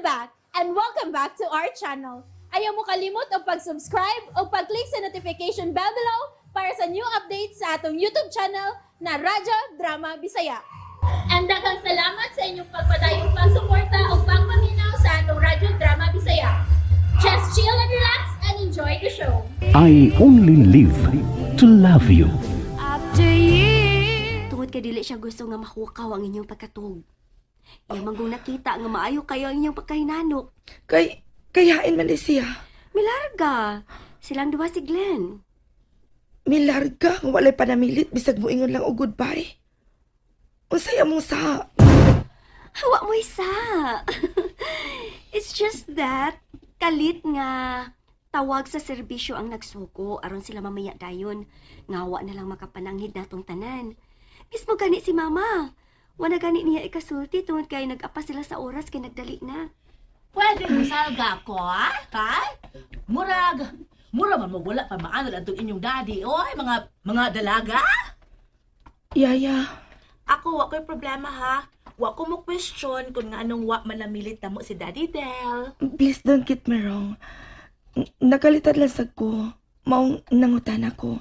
back and welcome back to our channel. Ayaw mo kalimot o pag-subscribe o pag-click sa notification bell below para sa new updates sa atong YouTube channel na Radyo Drama Bisaya. And daghang salamat sa inyong pagpadayong pagsuporta o pagpaminaw sa atong Radyo Drama Bisaya. Just chill and relax and enjoy the show. I only live to love you. Tungod kay dili siya gusto nga mahukaw ang inyong pagkatug. Iya manggong nakita nga maayo kayo ang inyong pagkahinanok. Kayain man ni siya. Milarga, silang duwa si Glenn. Milarga nga walay panamilit bisag mo ingon lang og goodbye. Unsay among sa? Hawa mo isa. It's just that, kalit nga tawag sa serbisyo ang nagsuko aron sila mamaya dayon. Ngawa na lang makapananghid natong tanan. Mismo gani si mama. Wala gani niya ikasulti tungod kay nag-apa sila sa oras kay nagdali na. Pwede mo salga ko, ha? Murag man mo wala pa maanol ang inyong daddy. Oy, mga dalaga. Yaya, Ako, wako'y problema, ha? Wako mo question kung nga anong wa man namilit na mo si Daddy Del. please don't get me wrong. Nakalitan lang sa ko. Maong nangutan ako.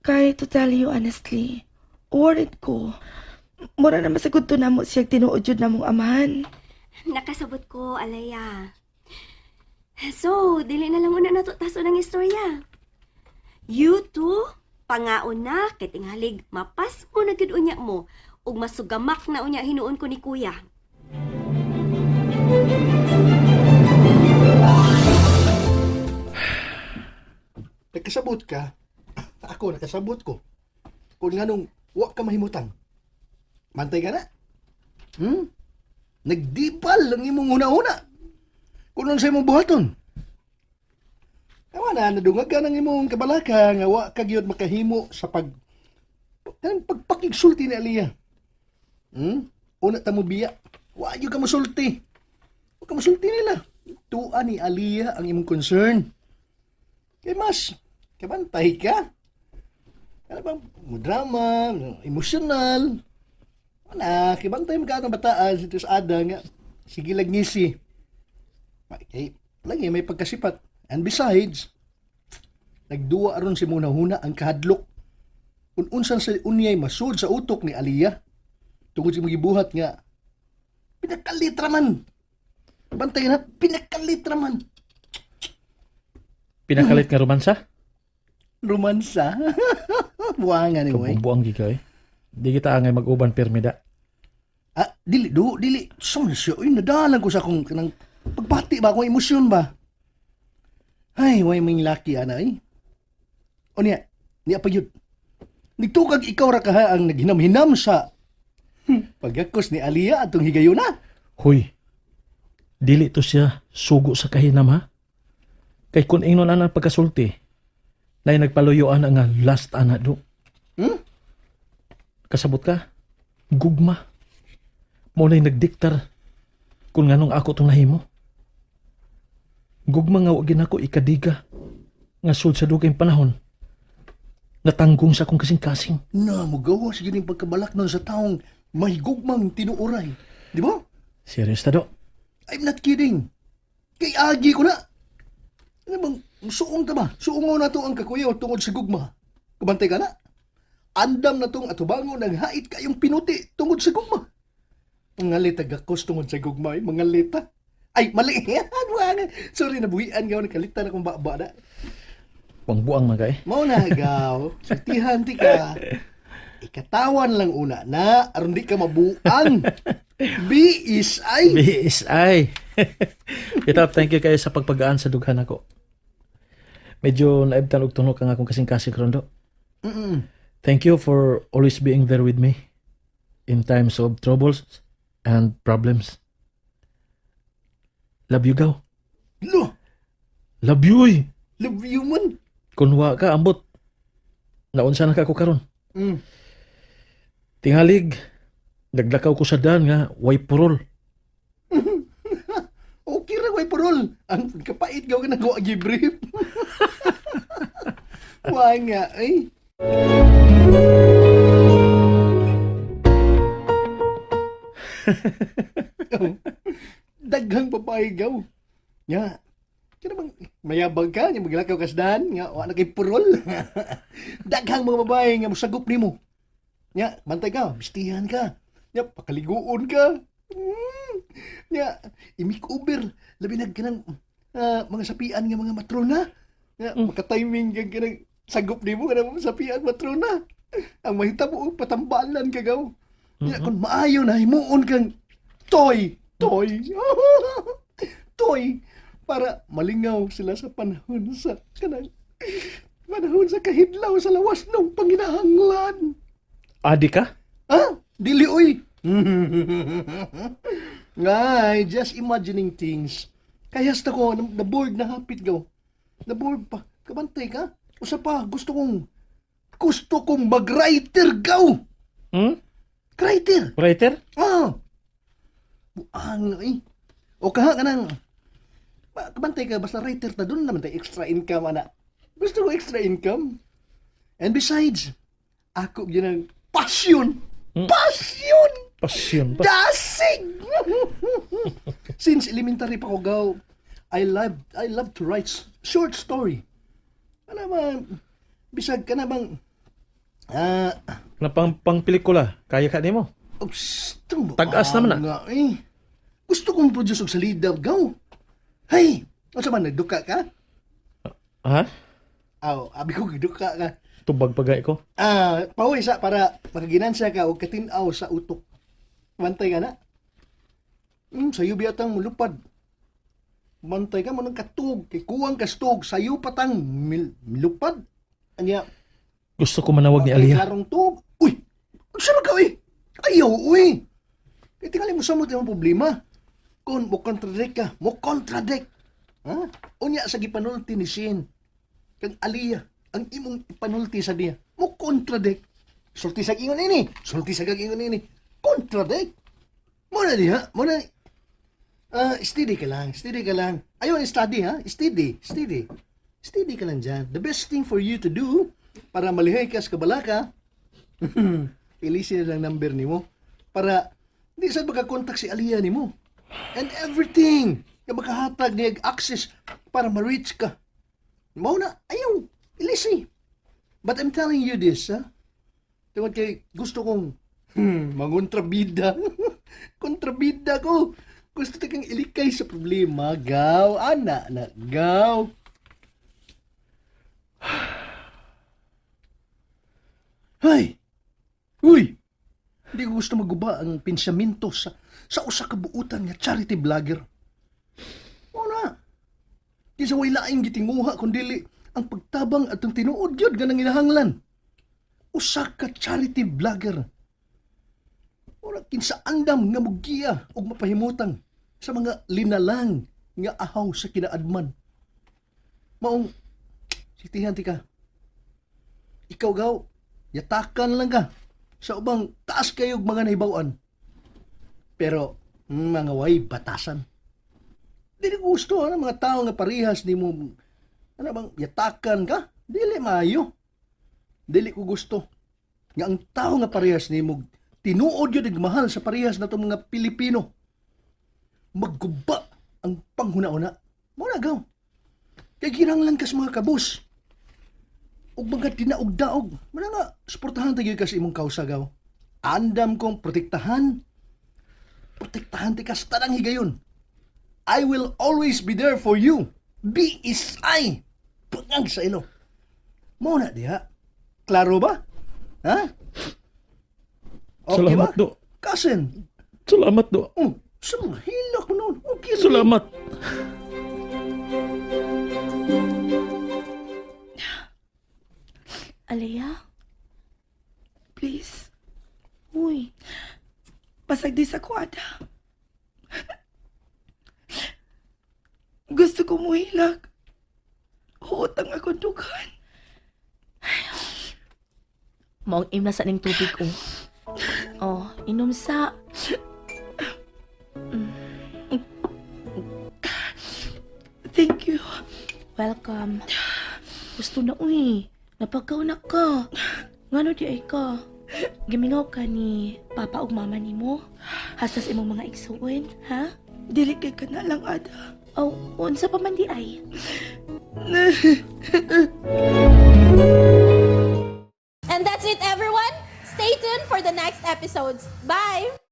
Kay to tell you honestly, worried ko. Mura na masagod to na mo siya tinuod jud na mong amahan. Nakasabot ko, Alaya. So, dili na lang una nato taso ng istorya. You two, pangaon na, kay tinghalig, mapas mo na gid unya mo, ug masugamak na unya hinuon ko ni kuya. Nagkasabot ka, ako nakasabot ko. Kung nga nung wa ka mahimutan. Mantay ka na. Nagdipal ang imong una-una. Kung nang sa imong buhaton. Kawa na, nadungag ka ng imong kabalaka nga wa ka gyud makahimo sa pagpakigsulti ni Aliyah. Una ta mo biya. Wa gyud ka mosulti. Wa ka mosulti nila. Tuwa ni Aliyah ang imong concern. Kay mas, kabantay ka. Ano bang drama, emosyonal. Wala, kibantay mo ka itong bataan sa ada nga. Sige lang ngisi. Lagi may pagkasipat. And besides, nagduwa aron si Muna-Huna ang kahadlok. Kung unsan sa unyay masud sa utok ni Aliyah, tungod si magibuhat nga, pinakalitraman. Bantay na, pinakalitraman. Pinakalit nga romansa? Romansa. Buwangan ni mo eh. Kabubuang gika eh. Di kita angay mag-uban permida. Dili. Saan siya? Uy, nadalan ko sa akong kanang pagbati ba? Akong emosyon ba? Ay, way may laki, ana eh. O niya pa yun. Nagtukag ikaw ra ka ang naghinam-hinam sa pagakos ni Aliyah atong higayon na. Huy, dili to siya sugo sa kahinam ha? Kay kung ingnon ang pagkasulti, na nagpaluyuan nga last ana do. Kasabot ka? Gugma. Mo na'y nagdiktar kung nganong ako itong nahimo. Gugma nga wagin ako ikadiga nga sud sa dugay panahon. Natanggong sa akong kasing-kasing. Na, magawa sa gining pagkabalak nun sa taong may gugmang tinuuray. Di ba? Serious ta do? I'm not kidding. Kay agi ko na. Ano bang, suong ta ba? Suungaw na to ang kakuyaw tungod sa gugma. Kabantay ka na. Andam na tong atubango ng hait kayong pinuti tungod sa gugma. Mga lita gakos tungod sa gugma, mga lita. Ay, mali. Sorry, nabuhian gaw, nakalitan akong baba na. Pangbuang mga eh. Mao na gaw, sultihan ti ka. Ikatawan lang una na, aron di ka mabuang. BSI. BSI. Itap, thank you kayo sa pagpagaan sa dughan ako. Medyo naibtan og tunok ang akong kasing-kasing rondo. Thank you for always being there with me in times of troubles and problems. Love you, gaw. Lo, Love you, eh. love you man. Kunwa ka, ambot. Naunsa na ka ko karon. Mm. Tingalig, naglakaw ko sa daan nga, way purol. Okay ra, way parol. Ang kapait gaw ka nagawa gibrief. Why nga, eh. daghang babae gaw. Nya, kaya bang mayabag ka, nya maglakaw ka sa daan, nga wa na kay purol. Daghang mga babae nga musagop nimo. Nya, bantay ka, bistihan ka. Nya, pakaliguon ka. Nya, i-makeover, labi na ganang mga sapian nga mga matrona. Nya, makatiming ka ganang sagop nimo nga mga sapian matrona. Ang mahitabo patambalan ka gaw. Nya, kung maayo na, himuon kang toy. Toy. Para malingaw sila sa panahon sa kahidlaw sa lawas ng panginahanglan. Adi ka? Ah, dili uy. Ngay, just imagining things. Kaya hasta ko, na-board na hapit gaw. Na-board pa. Kabantay ka? Usa pa, gusto kong mag-writer gaw. Writer. Writer? Ah. Buang eh. O kaha ka nang kabantay ka, basta writer ta, doon naman tayo extra income, ana. Gusto ko extra income. And besides, ako yun ang passion. Pasyon pa. Dasig! Since elementary pa ko gaw, I love to write short story. Ano ba, bisag ka na bang, Na pang pelikula, kaya ka nimo. Tag-as naman nga eh. Gusto kong produce og salida gaw. Hay, ano man, nagduka ka? Ha? Aw, abi ko nagduka ka. Tubag pagay ko. Pauwi sa para makaginansya ka o katinaw sa utok. Bantay ka na. Sayo biyatang mulupad. Bantay ka mo ng katug. Kay kuwang kastug. Sayo patang milupad. Anya, Gusto ko manawag ni Aliyah. Klarong tug. Uy! Saan ka eh? Ayaw, uy! Kaya tingali mo sa mo tayong problema. Kung mo contradict ka, mo contradict. Ha? Unya sa gipanulti ni Shin. Kang Aliyah, ang imong ipanulti sa diya, mo contradict. Sulti sa ingon ini. Sulti sa ingon ini. Contradict. Muna diha. Muna. Steady ka lang. Ayaw study ha. Steady. Steady ka lang dyan. The best thing for you to do para malihay ka sa kabalaka, ilisin na lang number ni mo para di sa magkakontak si Aliyah ni mo. And everything na makahatag niya access para ma-reach ka. Mao na, ayaw, ilisi. But I'm telling you this, ha? Tungkol kay gusto kong mangontrabida. Kontrabida ko. Gusto kang ilikay sa problema, gaw. Ana, gaw. Hay! Uy! Hindi ko gusto maguba ang pensamento sa usa ka buutan nga charity vlogger. O na. Di sa way laing gitinguha kundili ang pagtabang at ang tinuod yun nga nanginahanglan. Usa ka charity vlogger. Wala kinsa andam nga mugiya og mapahimutang sa mga linalang nga ahaw sa kinaadman. Maong sitihan ti ka. Ikaw gaw, yatakan lang ka sa ubang taas kayo mga nahibawan. Pero mga way batasan. Dili ko gusto mga tao nga parihas ni mo bang yatakan ka? Dili maayo. Dili ko gusto nga ang tao nga parihas ni mo tinuod yun mahal sa parihas na itong mga Pilipino. Magguba ang panghuna-una. Muna gaw. Kaya ginanglan ka sa mga kabus. Ug mga dinaog-daog. Muna nga, suportahan tayo ka sa imong kausa gaw. Andam kong protektahan ti ka sa tanang higayon. I will always be there for you. B.I. Pangang sa ilo. Muna diha. Klaro ba? Ha? Okay Salamat, ba? Do. Kasen. Salamat, Do. Sumahila ko noon. Okay. Salamat. Aliyah? Please. Uy. Pasag di sa kwada. Gusto ko muhilag. Hutang ako dugan. Maong im na sa ning tubig o. Oh, inom sa. Thank you. Welcome. Gusto na uy. Napagkaunak ka. Ngano di ay ka? Gimingaw ka ni Papa ug Mama nimo? Hasas imong mga igsuon, ha? Dili kay ka na lang, Ada. O, unsa pa man di ay? And that's it, everyone. Stay tuned for the next episodes. Bye!